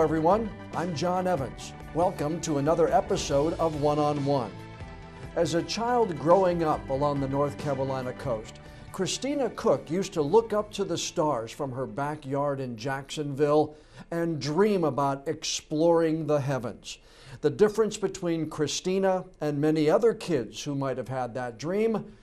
everyone. I'm John Evans. Welcome to another episode of One-on-One. As a child growing up along the North Carolina coast, Christina Koch used to look up to the stars from her backyard in Jacksonville and dream about exploring the heavens. The difference between Christina and many other kids who might have had that dream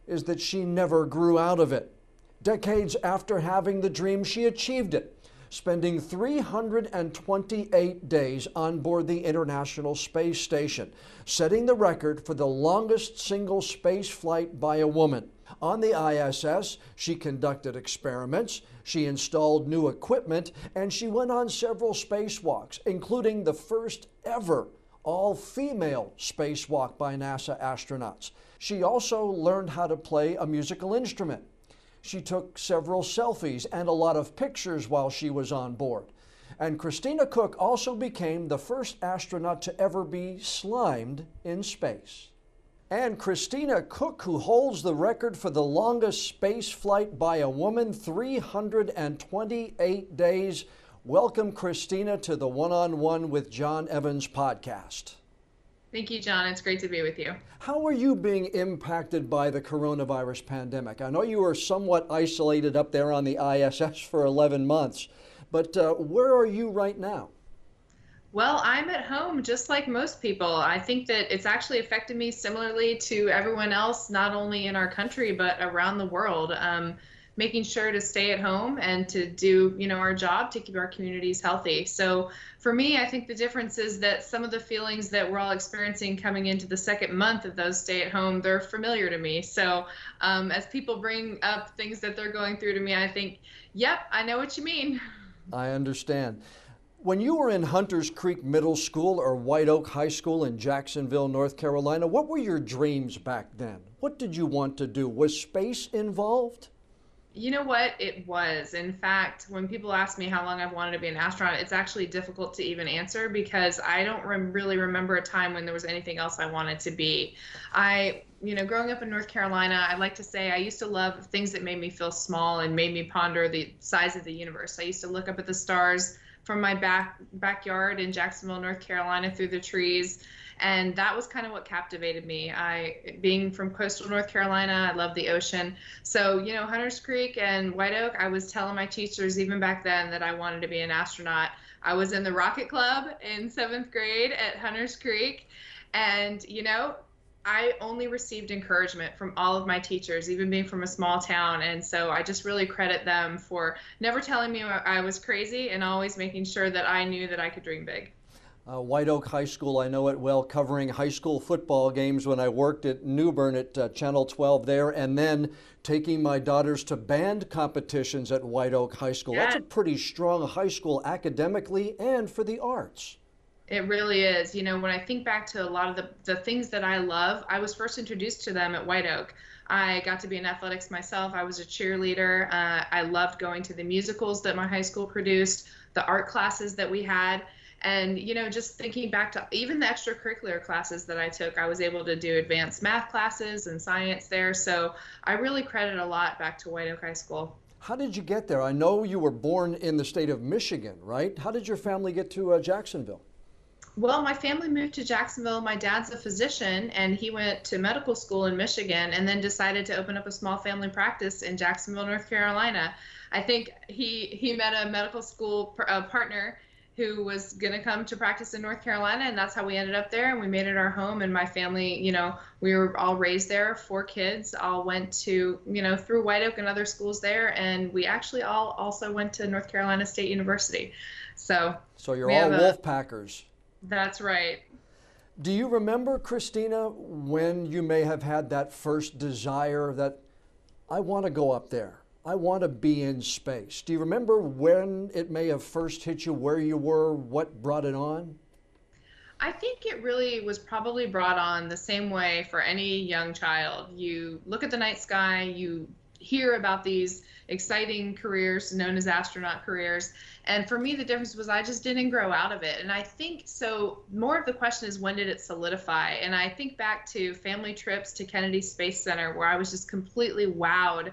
is that she never grew out of it. Decades after having the dream, she achieved it, spending 328 days on board the International Space Station, setting the record for the longest single space flight by a woman. On the ISS, she conducted experiments, she installed new equipment, and she went on several spacewalks, including the first ever all-female spacewalk by NASA astronauts. She also learned how to play a musical instrument. She took several selfies and a lot of pictures while she was on board. And Christina Koch also became the first astronaut to ever be slimed in space. And Christina Koch, who holds the record for the longest space flight by a woman, 328 days. Welcome, Christina, to the One-on-One with John Evans podcast. Thank you, John. It's great to be with you. How are you being impacted by the coronavirus pandemic? I know you were somewhat isolated up there on the ISS for 11 months, but where are you right now? Well, I'm at home just like most people. I think that it's actually affected me similarly to everyone else, not only in our country, but around the world. Making sure to stay at home and to do, our job to keep our communities healthy. So for me, I think the difference is that some of the feelings that we're all experiencing coming into the second month of those stay at home, they're familiar to me. So as people bring up things that they're going through to me, I think, yep, I know what you mean. I understand. When you were in Hunters Creek Middle School or White Oak High School in Jacksonville, North Carolina, what were your dreams back then? What did you want to do? Was space involved? You know what? It was. In fact, when people ask me how long I've wanted to be an astronaut, it's actually difficult to even answer because I don't really remember a time when there was anything else I wanted to be. Growing up in North Carolina, I like to say I used to love things that made me feel small and made me ponder the size of the universe. I used to look up at the stars from my backyard in Jacksonville, North Carolina, through the trees. And that was kind of what captivated me. Being from coastal North Carolina, I love the ocean. So, Hunters Creek and White Oak, I was telling my teachers even back then that I wanted to be an astronaut. I was in the Rocket Club in 7th grade at Hunters Creek. And, I only received encouragement from all of my teachers, even being from a small town. And so I just really credit them for never telling me I was crazy and always making sure that I knew that I could dream big. White Oak High School, I know it well, covering high school football games when I worked at New Bern at Channel 12 there, and then taking my daughters to band competitions at White Oak High School. Yeah. That's a pretty strong high school academically and for the arts. It really is. When I think back to a lot of the things that I love, I was first introduced to them at White Oak. I got to be in athletics myself. I was a cheerleader. I loved going to the musicals that my high school produced, the art classes that we had. And, just thinking back to even the extracurricular classes that I took, I was able to do advanced math classes and science there. So I really credit a lot back to White Oak High School. How did you get there? I know you were born in the state of Michigan, right? How did your family get to Jacksonville? Well, my family moved to Jacksonville. My dad's a physician, and he went to medical school in Michigan and then decided to open up a small family practice in Jacksonville, North Carolina. I think he met a medical school partner who was going to come to practice in North Carolina, and that's how we ended up there, and we made it our home. And my family, we were all raised there, 4 kids, all went to, through White Oak and other schools there, and we actually all also went to North Carolina State University. So you're all Wolfpackers. That's right. Do you remember, Christina, when you may have had that first desire that I want to go up there? I want to be in space. Do you remember when it may have first hit you, where you were, what brought it on? I think it really was probably brought on the same way for any young child. You look at the night sky, you hear about these exciting careers known as astronaut careers. And for me, the difference was I just didn't grow out of it. And I think so more of the question is, when did it solidify? And I think back to family trips to Kennedy Space Center, where I was just completely wowed.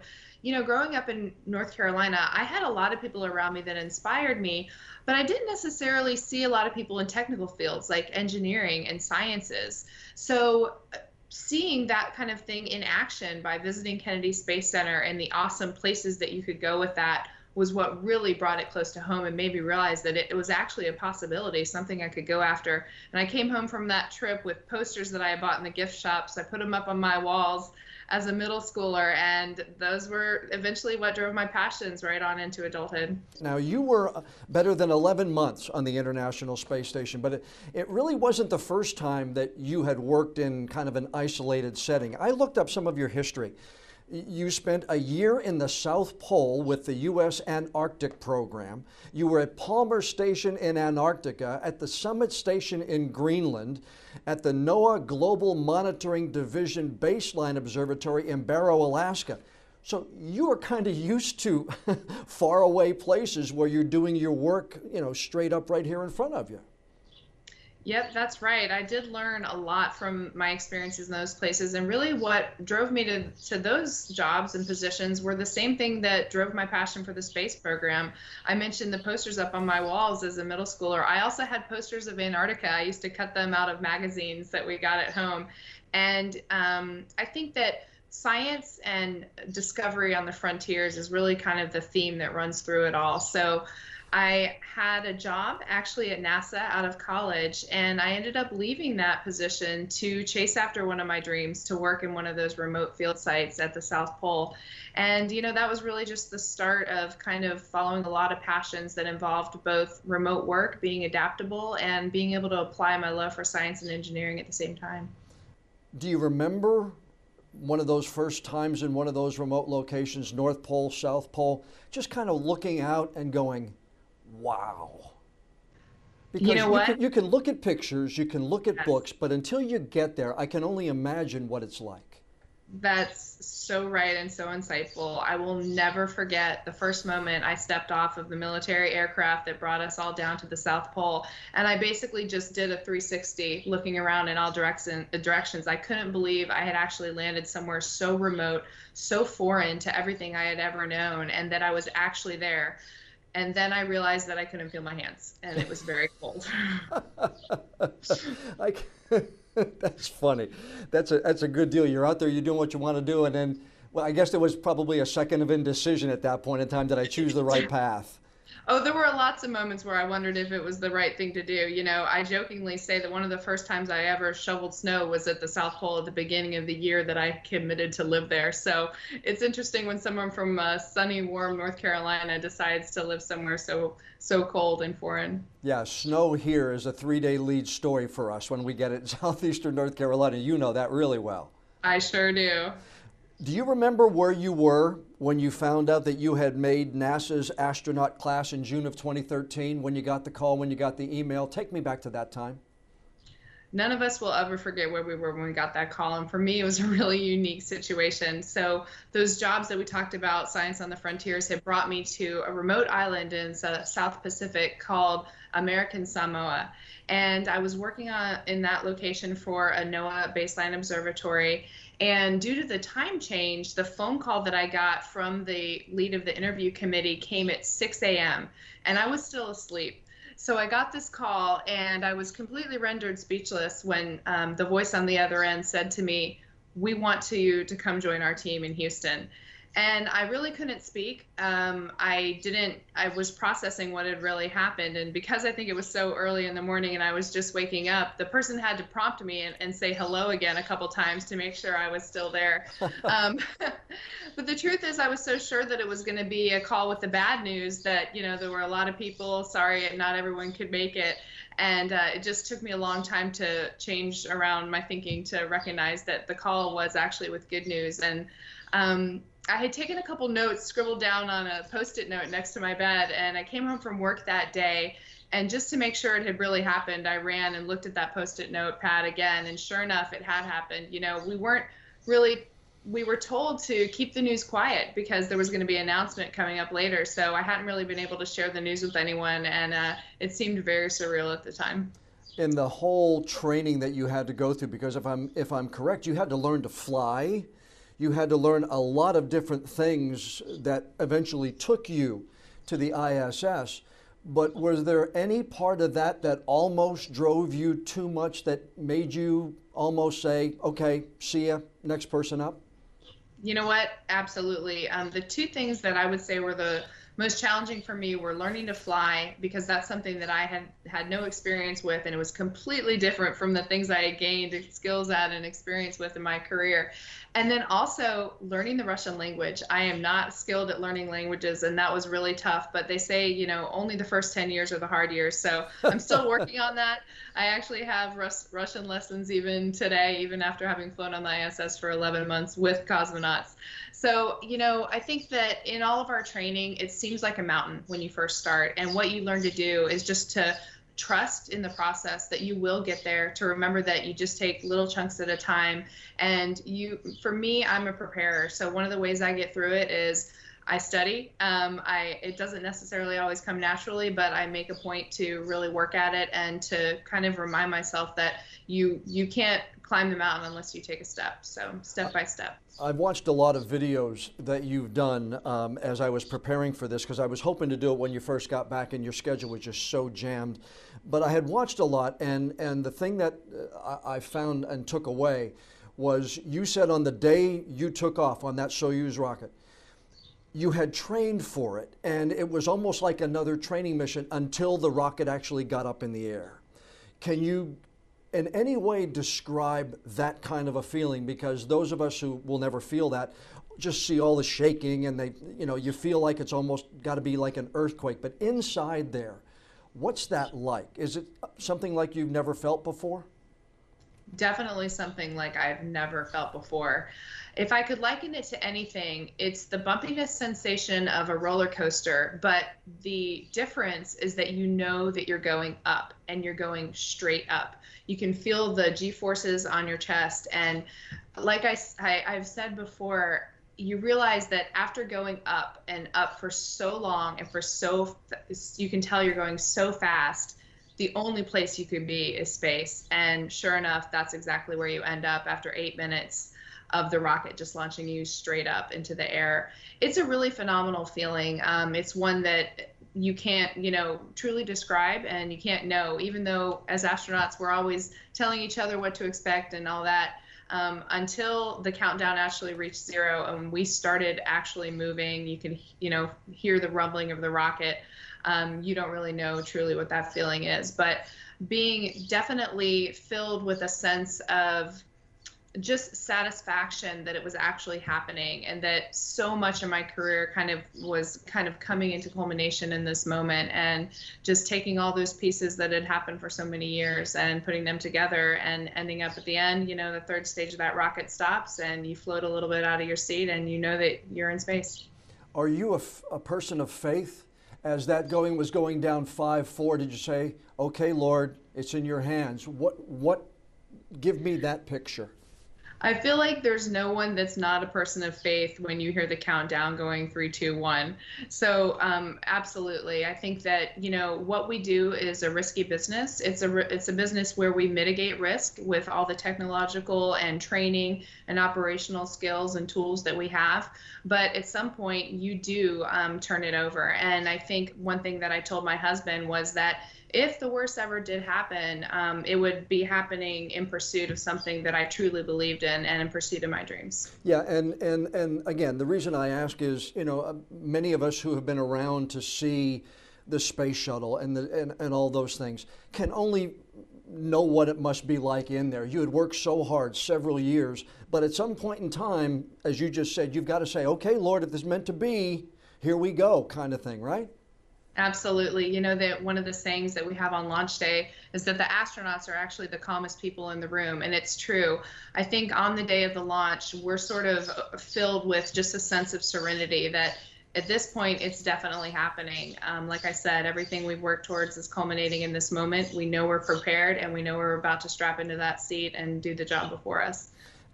Growing up in North Carolina, I had a lot of people around me that inspired me, but I didn't necessarily see a lot of people in technical fields like engineering and sciences. So seeing that kind of thing in action by visiting Kennedy Space Center and the awesome places that you could go with that was what really brought it close to home and made me realize that it was actually a possibility, something I could go after. And I came home from that trip with posters that I had bought in the gift shops. I put them up on my walls as a middle schooler, and those were eventually what drove my passions right on into adulthood. Now, you were better than 11 months on the International Space Station, but it really wasn't the first time that you had worked in kind of an isolated setting. I looked up some of your history. You spent a year in the South Pole with the U.S. Antarctic program. You were at Palmer Station in Antarctica, at the Summit Station in Greenland, at the NOAA Global Monitoring Division Baseline Observatory in Barrow, Alaska. So you were kind of used to faraway places where you're doing your work, straight up right here in front of you. Yep, that's right. I did learn a lot from my experiences in those places. And really what drove me to those jobs and positions were the same thing that drove my passion for the space program. I mentioned the posters up on my walls as a middle schooler. I also had posters of Antarctica. I used to cut them out of magazines that we got at home. And I think that science and discovery on the frontiers is really kind of the theme that runs through it all. So I had a job actually at NASA out of college, and I ended up leaving that position to chase after one of my dreams, to work in one of those remote field sites at the South Pole. And, that was really just the start of kind of following a lot of passions that involved both remote work, being adaptable, and being able to apply my love for science and engineering at the same time. Do you remember one of those first times in one of those remote locations, North Pole, South Pole, just kind of looking out and going, wow? Because you know what? You can look at pictures, you can look at books, but until you get there, I can only imagine what it's like. That's so right and so insightful. I will never forget the first moment I stepped off of the military aircraft that brought us all down to the South Pole. And I basically just did a 360 looking around in all directions. I couldn't believe I had actually landed somewhere so remote, so foreign to everything I had ever known, and that I was actually there. And then I realized that I couldn't feel my hands, and it was very cold. That's funny. That's a good deal. You're out there, you're doing what you want to do, and then, well, I guess there was probably a second of indecision at that point in time. Did I choose the right path? Oh, there were lots of moments where I wondered if it was the right thing to do. I jokingly say that one of the first times I ever shoveled snow was at the South Pole at the beginning of the year that I committed to live there. So it's interesting when someone from sunny, warm North Carolina decides to live somewhere so cold and foreign. Yeah, snow here is a 3-day lead story for us when we get it in southeastern North Carolina. You know that really well. I sure do. Do you remember where you were when you found out that you had made NASA's astronaut class in June of 2013, when you got the call, when you got the email? Take me back to that time. None of us will ever forget where we were when we got that call. And for me, it was a really unique situation. So those jobs that we talked about, Science on the Frontiers, had brought me to a remote island in the South Pacific called American Samoa. And I was working in that location for a NOAA baseline observatory. And due to the time change, the phone call that I got from the lead of the interview committee came at 6 a.m. and I was still asleep. So I got this call and I was completely rendered speechless when the voice on the other end said to me, "We want you to come join our team in Houston." And I really couldn't speak. I was processing what had really happened. And because I think it was so early in the morning and I was just waking up, the person had to prompt me and say hello again a couple times to make sure I was still there. But the truth is I was so sure that it was going to be a call with the bad news that, there were a lot of people, sorry, not everyone could make it. And it just took me a long time to change around my thinking to recognize that the call was actually with good news. And I had taken a couple notes scribbled down on a Post-it note next to my bed, and I came home from work that day, and just to make sure it had really happened, I ran and looked at that Post-it notepad again, and sure enough, it had happened. We weren't really we were told to keep the news quiet because there was going to be an announcement coming up later. So I hadn't really been able to share the news with anyone, and it seemed very surreal at the time. In the whole training that you had to go through, because if I'm correct, you had to learn to fly, you had to learn a lot of different things that eventually took you to the ISS. But was there any part of that that almost drove you too much, that made you almost say, okay, see ya, next person up? You know what? Absolutely. The two things that I would say were the most challenging for me were learning to fly, because that's something that I had no experience with, and it was completely different from the things I had gained skills at and experience with in my career. And then also learning the Russian language. I am not skilled at learning languages, and that was really tough. But they say, you know, only the first 10 years are the hard years. So I'm still working on that. I actually have Russian lessons even today, even after having flown on the ISS for 11 months with cosmonauts. So, you know, I think that in all of our training, it seems like a mountain when you first start. And what you learn to do is just to trust in the process, that you will get there, to remember that you just take little chunks at a time. And for me, I'm a preparer. So one of the ways I get through it is I study. It doesn't necessarily always come naturally, but I make a point to really work at it and to kind of remind myself that you can't climb the mountain unless you take a step. So step by step. I've watched a lot of videos that you've done as I was preparing for this, because I was hoping to do it when you first got back and your schedule was just so jammed. But I had watched a lot, and the thing that I found and took away was, you said on the day you took off on that Soyuz rocket, you had trained for it, and it was almost like another training mission until the rocket actually got up in the air. Can you in any way describe that kind of a feeling? Because those of us who will never feel that just see all the shaking, and you feel like it's almost got to be like an earthquake. But inside there, what's that like? Is it something like you've never felt before? Definitely something like I've never felt before. If I could liken it to anything, it's the bumpiness sensation of a roller coaster, but the difference is that you know that you're going up, and you're going straight up. You can feel the G-forces on your chest, and like I've said before, you realize that after going up and up for so long, and you can tell you're going so fast, the only place you could be is space. And sure enough, that's exactly where you end up after 8 minutes of the rocket just launching you straight up into the air. It's a really phenomenal feeling. It's one that you can't, truly describe, and you can't know, even though as astronauts, we're always telling each other what to expect and all that. Until the countdown actually reached 0 and we started actually moving, you can, hear the rumbling of the rocket. You don't really know truly what that feeling is, but being definitely filled with a sense of just satisfaction that it was actually happening, and that so much of my career was coming into culmination in this moment, and just taking all those pieces that had happened for so many years and putting them together and ending up at the end, the third stage of that rocket stops and you float a little bit out of your seat and you know that you're in space. Are you a person of faith? As that was going down 5-4, did you say, okay, Lord, it's in your hands? What give me that picture? I feel like there's no one that's not a person of faith when you hear the countdown going 3, 2, 1. So absolutely. I think that, what we do is a risky business. It's a business where we mitigate risk with all the technological and training and operational skills and tools that we have. But at some point you do turn it over. And I think one thing that I told my husband was that if the worst ever did happen, it would be happening in pursuit of something that I truly believed in and in pursuit of my dreams. Yeah, and again, the reason I ask is, many of us who have been around to see the space shuttle and all those things can only know what it must be like in there. You had worked so hard several years, but at some point in time, as you just said, you've got to say, okay, Lord, if this is meant to be, here we go, kind of thing, right? Absolutely. That one of the sayings that we have on launch day is that the astronauts are actually the calmest people in the room. And it's true. I think on the day of the launch, we're sort of filled with just a sense of serenity that at this point, it's definitely happening. Like I said, everything we've worked towards is culminating in this moment. We know we're prepared, and we know we're about to strap into that seat and do the job before us.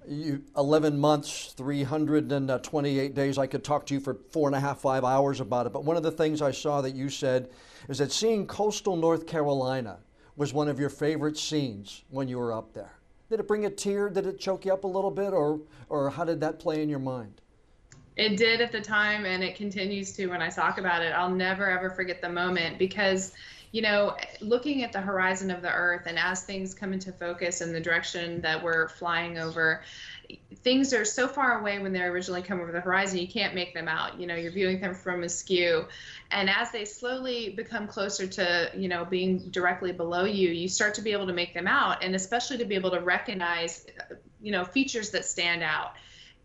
11 months, 328 days. I could talk to you for 4.5, 5 hours about it. But one of the things I saw that you said is that seeing coastal North Carolina was one of your favorite scenes when you were up there. Did it bring a tear? Did it choke you up a little bit? Or how did that play in your mind? It did at the time, and it continues to when I talk about it. I'll never, ever forget the moment because, you know, looking at the horizon of the Earth and as things come into focus in the direction that we're flying over, things are so far away when they originally come over the horizon, you can't make them out. You know, you're viewing them from askew. And as they slowly become closer to, you know, being directly below you, you start to be able to make them out, and especially to be able to recognize, you know, features that stand out.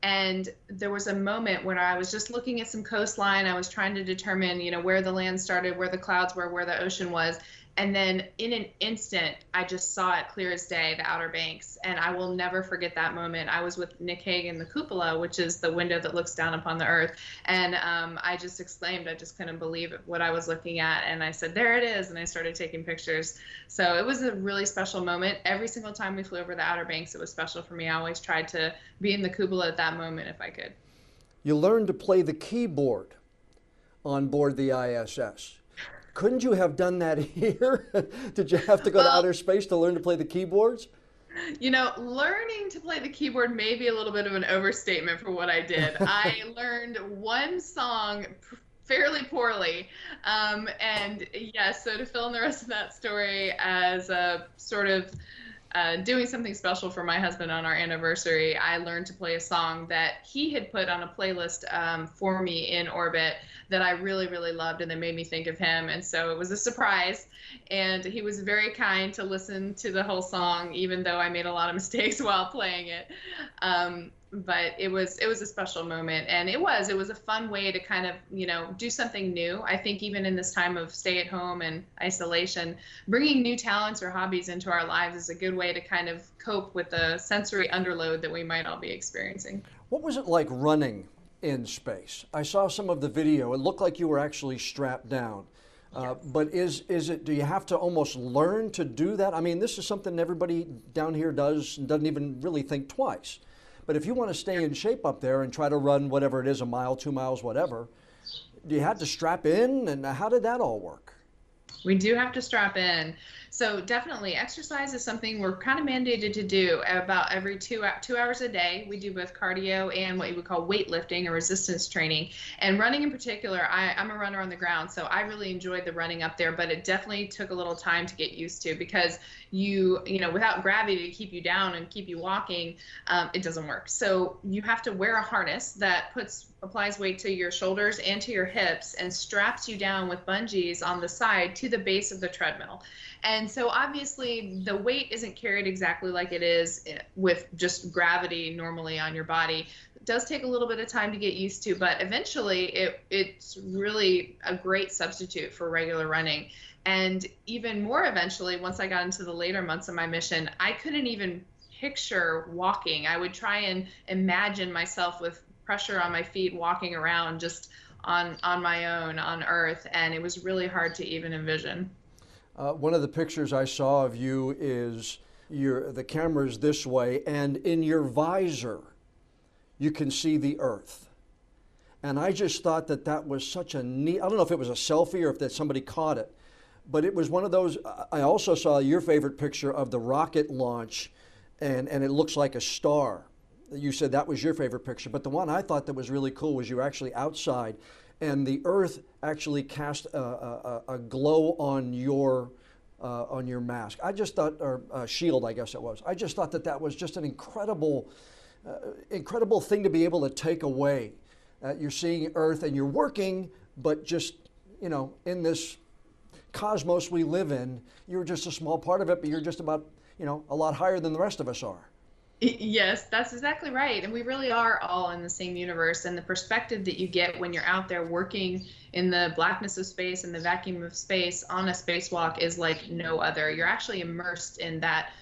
And there was a moment when I was just looking at some coastline. I was trying to determine, you know, where the land started, where the clouds were, where the ocean was. And then in an instant, I just saw it clear as day, the Outer Banks. And I will never forget that moment. I was with Nick Hagen, the cupola, which is the window that looks down upon the Earth. And I just exclaimed, I just couldn't believe what I was looking at. And I said, there it is. And I started taking pictures. So it was a really special moment. Every single time we flew over the Outer Banks, it was special for me. I always tried to be in the cupola at that moment if I could. You learned to play the keyboard on board the ISS. Couldn't you have done that here? Did you have to go to outer space to learn to play the keyboards? You know, learning to play the keyboard may be a little bit of an overstatement for what I did. I learned one song fairly poorly. And yes, so to fill in the rest of that story as a sort of doing something special for my husband on our anniversary, I learned to play a song that he had put on a playlist for me in orbit that I really, really loved, and that made me think of him. And so it was a surprise, and he was very kind to listen to the whole song, even though I made a lot of mistakes while playing it. But it was a special moment, and it was a fun way to kind of, you know, do something new. I think even in this time of stay at home and isolation, bringing new talents or hobbies into our lives is a good way to kind of cope with the sensory underload that we might all be experiencing. What was it like running in space? I saw some of the video. It looked like you were actually strapped down. Yes. But do you have to almost learn to do that? I mean, this is something everybody down here does and doesn't even really think twice. But if you want to stay in shape up there and try to run whatever it is, a mile, 2 miles, whatever, do you have to strap in? And how did that all work? We do have to strap in. So definitely exercise is something we're kind of mandated to do about every 2 hours a day. We do both cardio and what you would call weightlifting or resistance training. And running in particular, I'm a runner on the ground, so I really enjoyed the running up there, but it definitely took a little time to get used to because you know, without gravity to keep you down and keep you walking, it doesn't work. So you have to wear a harness that applies weight to your shoulders and to your hips and straps you down with bungees on the side to the base of the treadmill. And so obviously the weight isn't carried exactly like it is with just gravity normally on your body. It does take a little bit of time to get used to, but eventually it's really a great substitute for regular running. And even more eventually, once I got into the later months of my mission, I couldn't even picture walking. I would try and imagine myself with pressure on my feet walking around just on my own on Earth, and it was really hard to even envision. One of the pictures I saw of you is the camera's this way, and in your visor, you can see the Earth. And I just thought that was such a neat, I don't know if it was a selfie or if that somebody caught it, but it was one of those. I also saw your favorite picture of the rocket launch, and it looks like a star. You said that was your favorite picture, but the one I thought that was really cool was you were actually outside, and the Earth actually cast a glow on your mask. I just thought, or shield, I guess it was. I just thought that was just an incredible thing to be able to take away. You're seeing Earth and you're working, but just, you know, in this cosmos we live in, you're just a small part of it, but you're just about, you know, a lot higher than the rest of us are. Yes, that's exactly right. And we really are all in the same universe. And the perspective that you get when you're out there working in the blackness of space and the vacuum of space on a spacewalk is like no other. You're actually immersed in that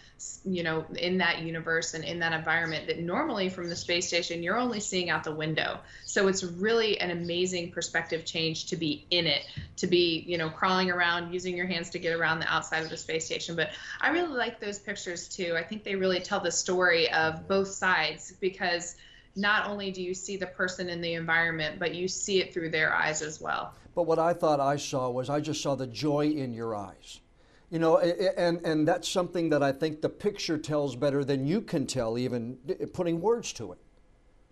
in that universe and in that environment that normally from the space station, you're only seeing out the window. So it's really an amazing perspective change to be in it, to be, crawling around, using your hands to get around the outside of the space station. But I really like those pictures too. I think they really tell the story of both sides, because not only do you see the person in the environment, but you see it through their eyes as well. But what I thought I saw was, I just saw the joy in your eyes. And that's something that I think the picture tells better than you can tell, even putting words to it.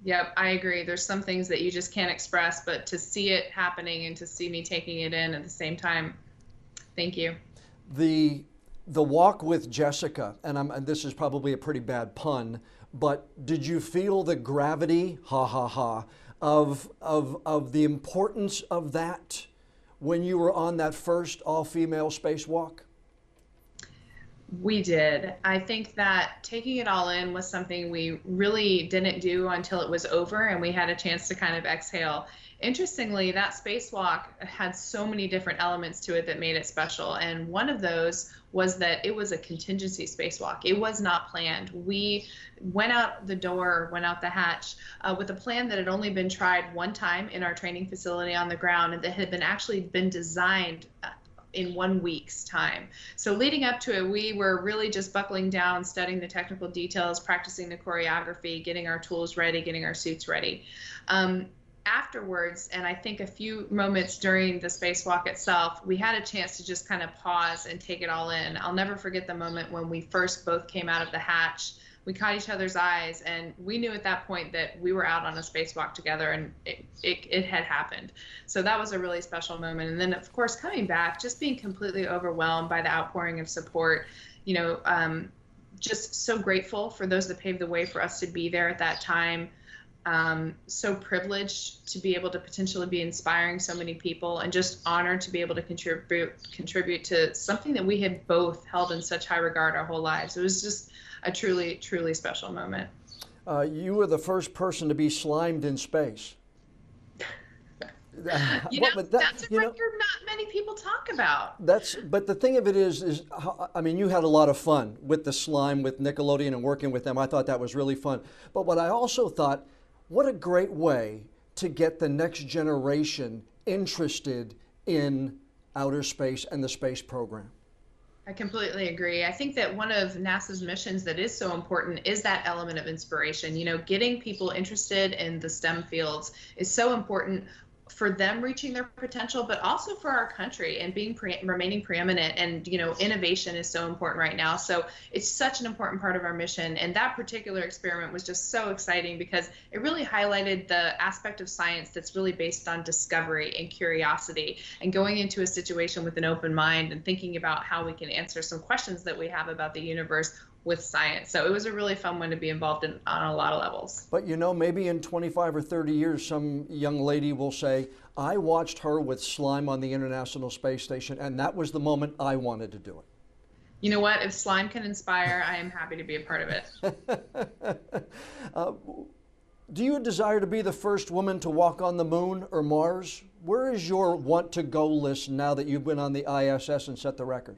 Yep, I agree. There's some things that you just can't express, but to see it happening and to see me taking it in at the same time, thank you. The walk with Jessica, and this is probably a pretty bad pun, but did you feel the gravity, of the importance of that when you were on that first all-female spacewalk? We did. I think that taking it all in was something we really didn't do until it was over and we had a chance to kind of exhale. Interestingly, that spacewalk had so many different elements to it that made it special. And one of those was that it was a contingency spacewalk. It was not planned. We went out the door, went out the hatch with a plan that had only been tried one time in our training facility on the ground, and that had been designed in 1 week's time. So leading up to it, we were really just buckling down, studying the technical details, practicing the choreography, getting our tools ready, getting our suits ready. Afterwards, and I think a few moments during the spacewalk itself, we had a chance to just kind of pause and take it all in. I'll never forget the moment when we first both came out of the hatch. We caught each other's eyes, and we knew at that point that we were out on a spacewalk together, and it had happened. So that was a really special moment. And then, of course, coming back, just being completely overwhelmed by the outpouring of support, just so grateful for those that paved the way for us to be there at that time. So privileged to be able to potentially be inspiring so many people, and just honored to be able to contribute to something that we had both held in such high regard our whole lives. It was just a truly, truly special moment. You were the first person to be slimed in space. That's a record not many people talk about. But the thing of it is, I mean, you had a lot of fun with the slime, with Nickelodeon and working with them. I thought that was really fun. But what I also thought, what a great way to get the next generation interested in outer space and the space program. I completely agree. I think that one of NASA's missions that is so important is that element of inspiration. Getting people interested in the STEM fields is so important for them reaching their potential, but also for our country and remaining preeminent. And innovation is so important right now. So it's such an important part of our mission. And that particular experiment was just so exciting because it really highlighted the aspect of science that's really based on discovery and curiosity, and going into a situation with an open mind and thinking about how we can answer some questions that we have about the universe with science. So it was a really fun one to be involved in on a lot of levels. But maybe in 25 or 30 years, some young lady will say, I watched her with slime on the International Space Station, and that was the moment I wanted to do it. You know what? If slime can inspire, I am happy to be a part of it. Do you desire to be the first woman to walk on the moon or Mars? Where is your want to go list now that you've been on the ISS and set the record?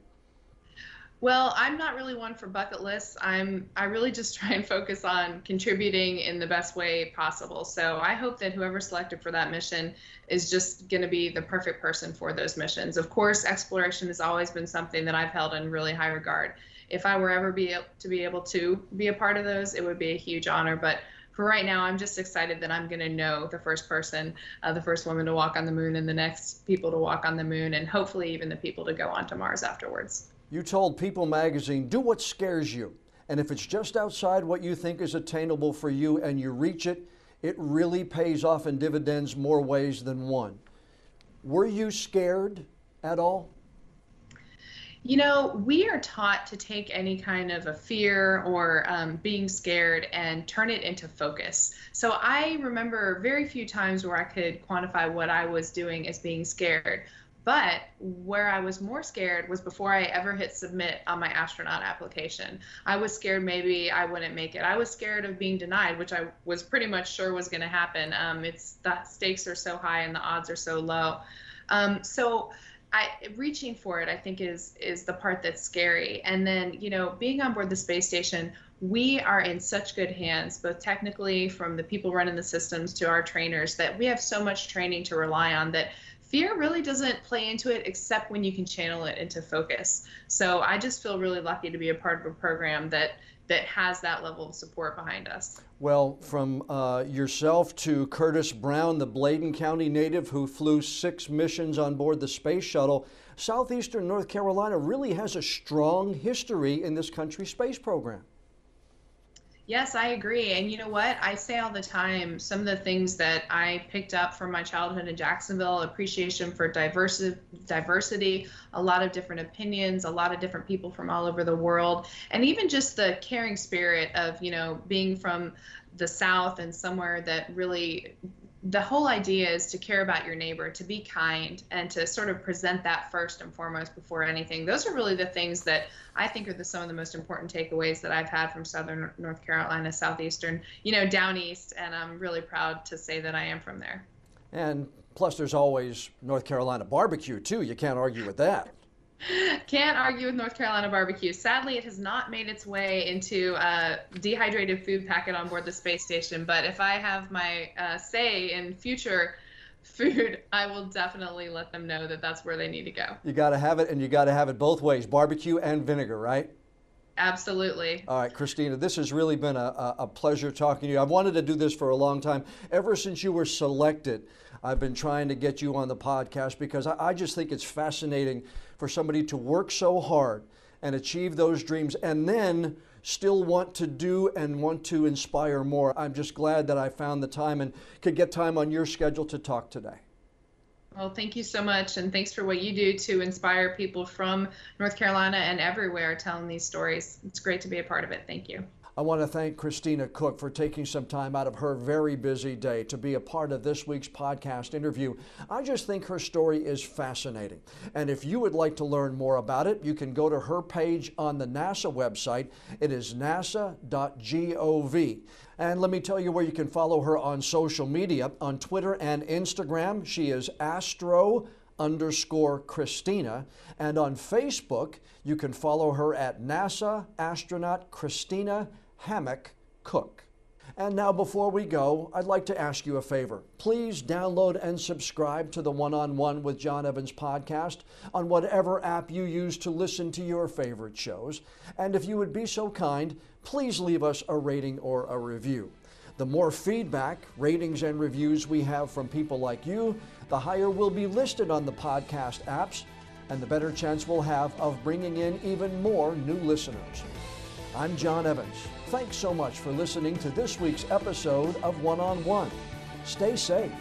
Well, I'm not really one for bucket lists. I really just try and focus on contributing in the best way possible. So I hope that whoever's selected for that mission is just going to be the perfect person for those missions. Of course, exploration has always been something that I've held in really high regard. If I were ever to be able to be a part of those, it would be a huge honor. But for right now, I'm just excited that I'm going to know the first person, the first woman to walk on the moon, and the next people to walk on the moon, and hopefully even the people to go on to Mars afterwards. You told People magazine, do what scares you. And if it's just outside what you think is attainable for you and you reach it, it really pays off in dividends more ways than one. Were you scared at all? We are taught to take any kind of a fear or being scared and turn it into focus. So I remember very few times where I could quantify what I was doing as being scared. But where I was more scared was before I ever hit submit on my astronaut application. I was scared maybe I wouldn't make it. I was scared of being denied, which I was pretty much sure was going to happen. The stakes are so high and the odds are so low. So reaching for it, I think, is the part that's scary. And then, being on board the space station, we are in such good hands, both technically from the people running the systems to our trainers, that we have so much training to rely on that fear really doesn't play into it, except when you can channel it into focus. So I just feel really lucky to be a part of a program that has that level of support behind us. Well, from yourself to Curtis Brown, the Bladen County native who flew 6 missions on board the space shuttle, southeastern North Carolina really has a strong history in this country's space program. Yes, I agree. And you know what? I say all the time, some of the things that I picked up from my childhood in Jacksonville: appreciation for diversity, a lot of different opinions, a lot of different people from all over the world, and even just the caring spirit of, being from the South and somewhere that really, the whole idea is to care about your neighbor, to be kind, and to sort of present that first and foremost before anything. Those are really the things that I think are some of the most important takeaways that I've had from Southern North Carolina, Southeastern, down east, and I'm really proud to say that I am from there. And plus there's always North Carolina barbecue too. You can't argue with that. Can't argue with North Carolina barbecue. Sadly, it has not made its way into a dehydrated food packet on board the space station, but if I have my say in future food, I will definitely let them know that that's where they need to go. You got to have it, and you got to have it both ways, barbecue and vinegar, right? Absolutely. All right, Christina, this has really been a pleasure talking to you. I've wanted to do this for a long time. Ever since you were selected, I've been trying to get you on the podcast because I just think it's fascinating for somebody to work so hard and achieve those dreams and then still want to do and want to inspire more. I'm just glad that I found the time and could get time on your schedule to talk today. Well, thank you so much, and thanks for what you do to inspire people from North Carolina and everywhere telling these stories. It's great to be a part of it. Thank you. I want to thank Christina Koch for taking some time out of her very busy day to be a part of this week's podcast interview. I just think her story is fascinating. And if you would like to learn more about it, you can go to her page on the NASA website. It is nasa.gov. And let me tell you where you can follow her on social media. On Twitter and Instagram, she is astro_Christina. And on Facebook, you can follow her at NASA astronaut Christina Hammock Cook. And now, before we go, I'd like to ask you a favor. Please download and subscribe to the One-on-One with John Evans podcast on whatever app you use to listen to your favorite shows. And if you would be so kind, please leave us a rating or a review. The more feedback, ratings, and reviews we have from people like you, the higher we'll be listed on the podcast apps, and the better chance we'll have of bringing in even more new listeners. I'm John Evans. Thanks so much for listening to this week's episode of One-on-One. Stay safe.